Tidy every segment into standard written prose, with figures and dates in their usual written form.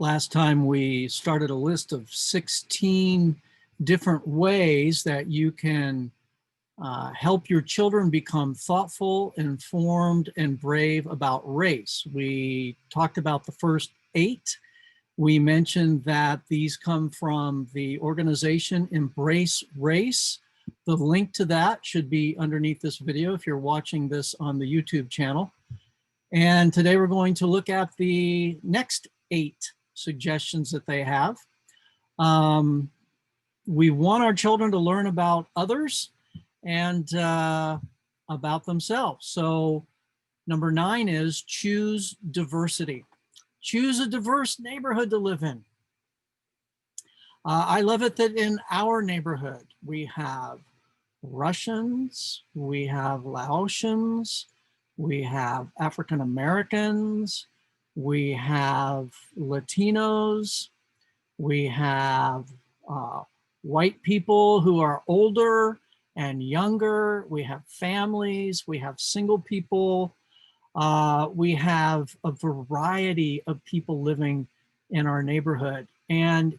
Last time we started a list of 16 different ways that you can help your children become thoughtful, informed, and brave about race. We talked about the first 8. We mentioned that these come from the organization Embrace Race. The link to that should be underneath this video if you're watching this on the YouTube channel. And today we're going to look at the next 8 suggestions that they have. We want our children to learn about others and about themselves. So number 9 is choose diversity. Choose a diverse neighborhood to live in. I love it that in our neighborhood, we have Russians, we have Laotians, we have African Americans, we have Latinos, we have white people who are older and younger, we have families, we have single people, we have a variety of people living in our neighborhood. And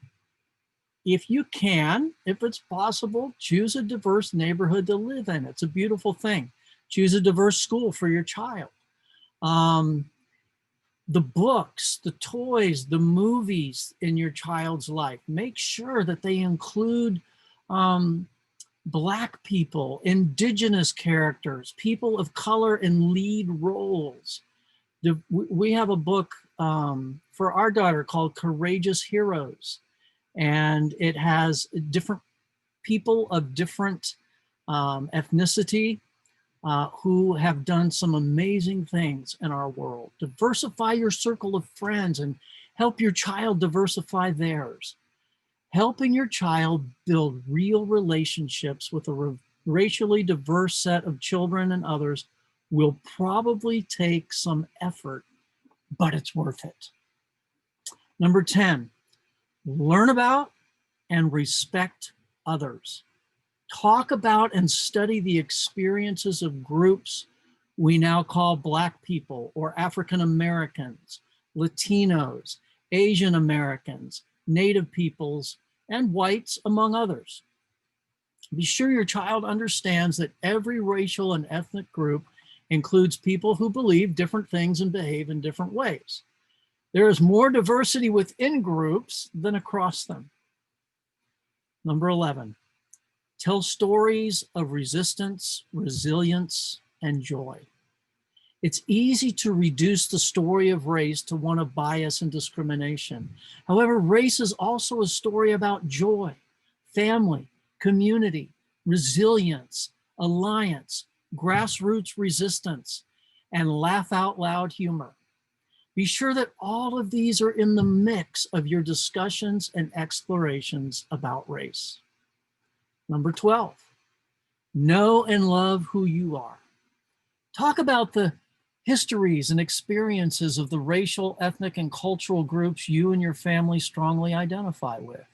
if you can, if it's possible, choose a diverse neighborhood to live in. It's a beautiful thing. Choose a diverse school for your child. The books, the toys, the movies in your child's life, make sure that they include Black people, indigenous characters, people of color in lead roles. We have a book for our daughter called Courageous Heroes, and it has different people of different ethnicity who have done some amazing things in our world. Diversify your circle of friends and help your child diversify theirs. Helping your child build real relationships with a racially diverse set of children and others will probably take some effort, but it's worth it. Number 10, learn about and respect others. Talk about and study the experiences of groups we now call Black people or African Americans, Latinos, Asian Americans, Native peoples, and whites, among others. Be sure your child understands that every racial and ethnic group includes people who believe different things and behave in different ways. There is more diversity within groups than across them. Number 11, tell stories of resistance, resilience, and joy. It's easy to reduce the story of race to one of bias and discrimination. However, race is also a story about joy, family, community, resilience, alliance, grassroots resistance, and laugh out loud humor. Be sure that all of these are in the mix of your discussions and explorations about race. Number 12, know and love who you are. Talk about the histories and experiences of the racial, ethnic, and cultural groups you and your family strongly identify with.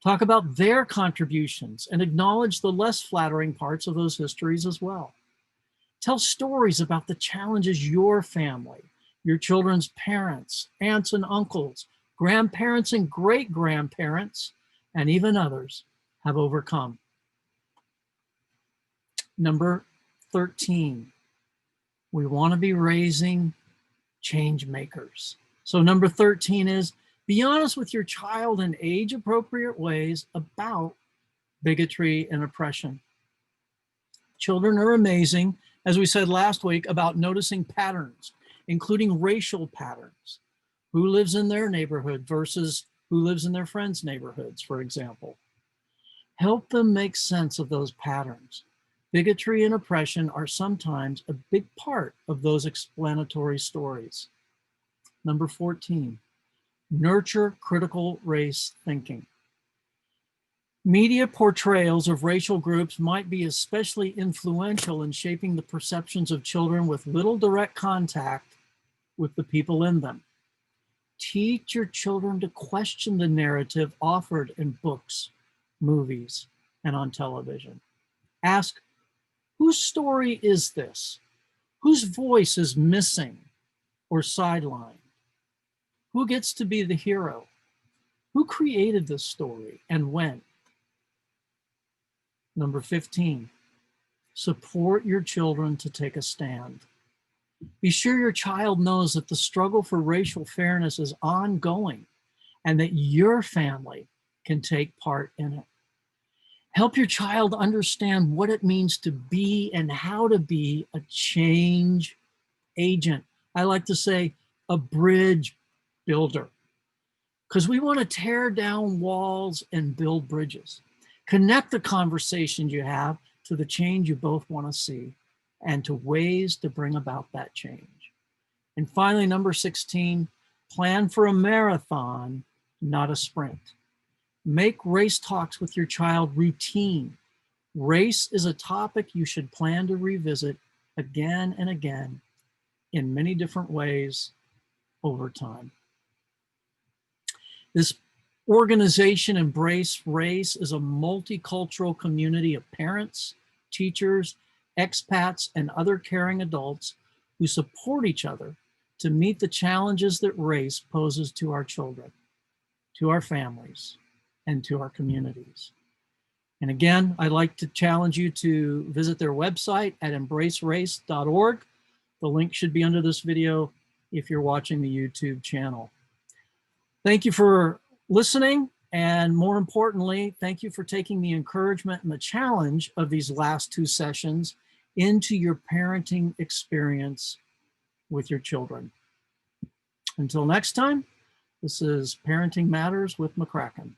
Talk about their contributions and acknowledge the less flattering parts of those histories as well. Tell stories about the challenges your family, your children's parents, aunts and uncles, grandparents and great-grandparents, and even others have overcome. Number 13, we want to be raising change makers. So number 13 is be honest with your child in age-appropriate ways about bigotry and oppression. Children are amazing, as we said last week, about noticing patterns, including racial patterns. Who lives in their neighborhood versus who lives in their friends' neighborhoods, for example. Help them make sense of those patterns. Bigotry and oppression are sometimes a big part of those explanatory stories. Number 14, nurture critical race thinking. Media portrayals of racial groups might be especially influential in shaping the perceptions of children with little direct contact with the people in them. Teach your children to question the narrative offered in books, movies, and on television. Ask, whose story is this? Whose voice is missing or sidelined? Who gets to be the hero? Who created this story and when? Number 15, support your children to take a stand. Be sure your child knows that the struggle for racial fairness is ongoing and that your family can take part in it. Help your child understand what it means to be and how to be a change agent. I like to say a bridge builder, because we want to tear down walls and build bridges. Connect the conversations you have to the change you both want to see and to ways to bring about that change. And finally, number 16, plan for a marathon, not a sprint. Make race talks with your child routine. Race is a topic you should plan to revisit again and again in many different ways over time. This organization, Embrace Race, is a multicultural community of parents, teachers, expats, and other caring adults who support each other to meet the challenges that race poses to our children, to our families, and to our communities. And again, I'd like to challenge you to visit their website at embracerace.org. The link should be under this video if you're watching the YouTube channel. Thank you for listening, and more importantly, thank you for taking the encouragement and the challenge of these last two sessions into your parenting experience with your children. Until next time, this is Parenting Matters with McCracken.